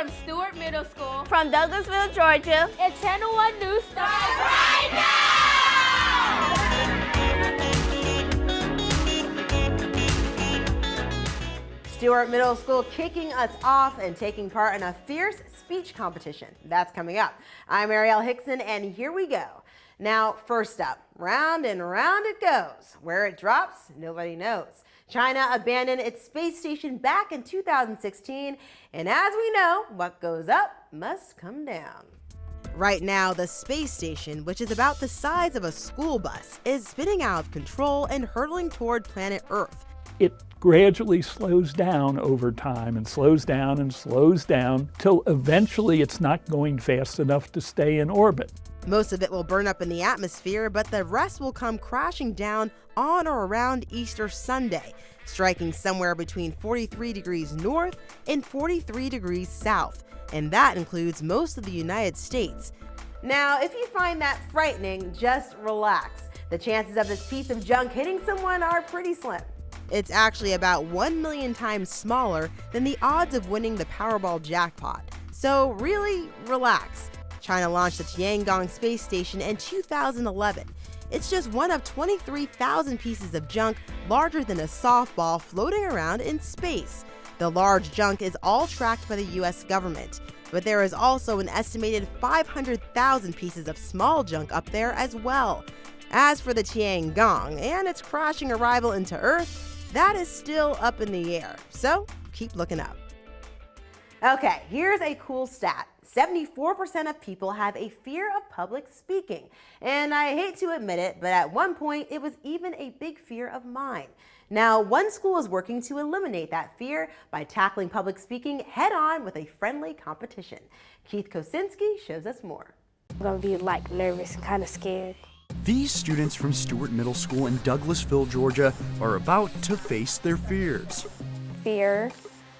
from Stewart Middle School, from Douglasville, Georgia, and Channel 1 News starts right now! Stewart Middle School kicking us off and taking part in a fierce speech competition. That's coming up. I'm Ariel Hickson, and here we go. Now, first up, round and round it goes. Where it drops, nobody knows. China abandoned its space station back in 2016, and as we know, what goes up must come down. Right now, the space station, which is about the size of a school bus, is spinning out of control and hurtling toward planet Earth. It gradually slows down over time and slows down till eventually it's not going fast enough to stay in orbit. Most of it will burn up in the atmosphere, but the rest will come crashing down on or around Easter Sunday, striking somewhere between 43 degrees north and 43 degrees south, and that includes most of the United States. Now, if you find that frightening, just relax. The chances of this piece of junk hitting someone are pretty slim. It's actually about 1 million times smaller than the odds of winning the Powerball jackpot. So really, relax. China launched the Tiangong space station in 2011. It's just one of 23,000 pieces of junk larger than a softball floating around in space. The large junk is all tracked by the US government, but there is also an estimated 500,000 pieces of small junk up there as well. As for the Tiangong and its crashing arrival into Earth, that is still up in the air, so keep looking up. Okay, here's a cool stat. 74% of people have a fear of public speaking. And I hate to admit it, but at one point it was even a big fear of mine. Now, one school is working to eliminate that fear by tackling public speaking head on with a friendly competition. Keith Kosinski shows us more. I'm gonna be nervous and kind of scared. These students from Stewart Middle School in Douglasville, Georgia are about to face their fears. Fear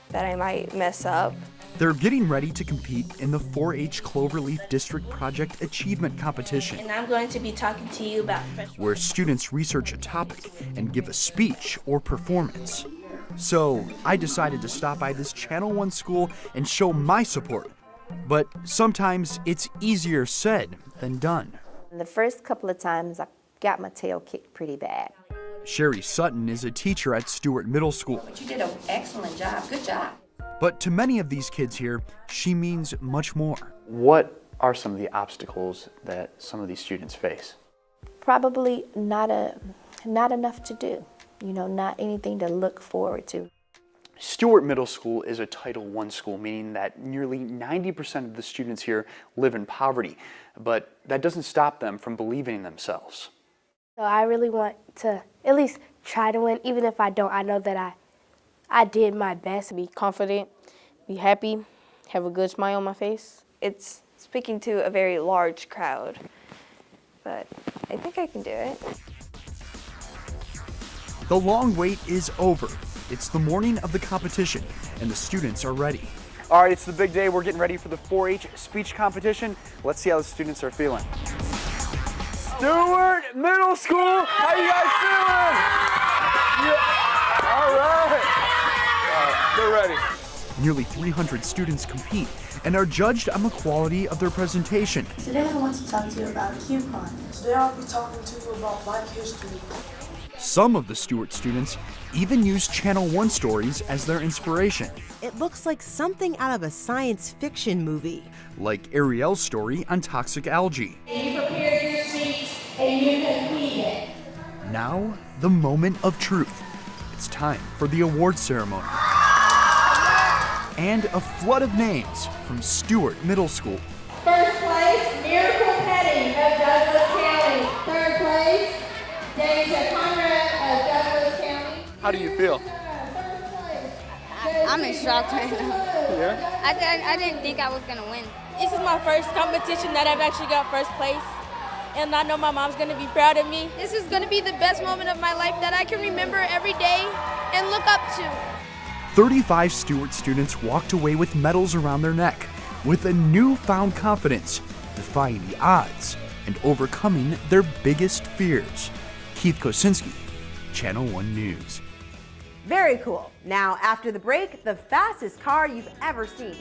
that I might mess up. They're getting ready to compete in the 4-H Cloverleaf District Project Achievement Competition. And I'm going to be talking to you about where students research a topic and give a speech or performance. So I decided to stop by this Channel 1 school and show my support. But sometimes it's easier said than done. The first couple of times I got my tail kicked pretty bad. Sherry Sutton is a teacher at Stewart Middle School. But you did an excellent job. Good job. But to many of these kids here, she means much more. What are some of the obstacles that some of these students face? Probably not enough to do, not anything to look forward to. Stewart Middle School is a Title I school, meaning that nearly 90% of the students here live in poverty, but that doesn't stop them from believing in themselves. So I really want to at least try to win, even if I don't. I know that I did my best. Be confident, be happy, have a good smile on my face. It's speaking to a very large crowd, but I think I can do it. The long wait is over. It's the morning of the competition, and the students are ready. All right, it's the big day. We're getting ready for the 4-H speech competition. Let's see how the students are feeling. Stewart Middle School, how you guys feeling? Yeah. All right. They're ready. Nearly 300 students compete and are judged on the quality of their presentation. Today I want to talk to you about a coupon. Today I'll be talking to you about Black history. Some of the Stewart students even use Channel 1 stories as their inspiration. It looks like something out of a science fiction movie. Like Ariel's story on toxic algae. You prepared your speech and you completed. Now, the moment of truth. It's time for the award ceremony. And a flood of names from Stewart Middle School. First place, Miracle Petty of Douglas County. Third place, Deja Conrad of Douglas County. How do you feel? I'm in shock right now. Yeah? I didn't think I was going to win. This is my first competition that I've actually got first place, and I know my mom's going to be proud of me. This is going to be the best moment of my life that I can remember every day and look up to. 35 Stewart students walked away with medals around their neck, with a newfound confidence, defying the odds and overcoming their biggest fears. Keith Kosinski, Channel 1 News. Very cool. Now, after the break, the fastest car you've ever seen.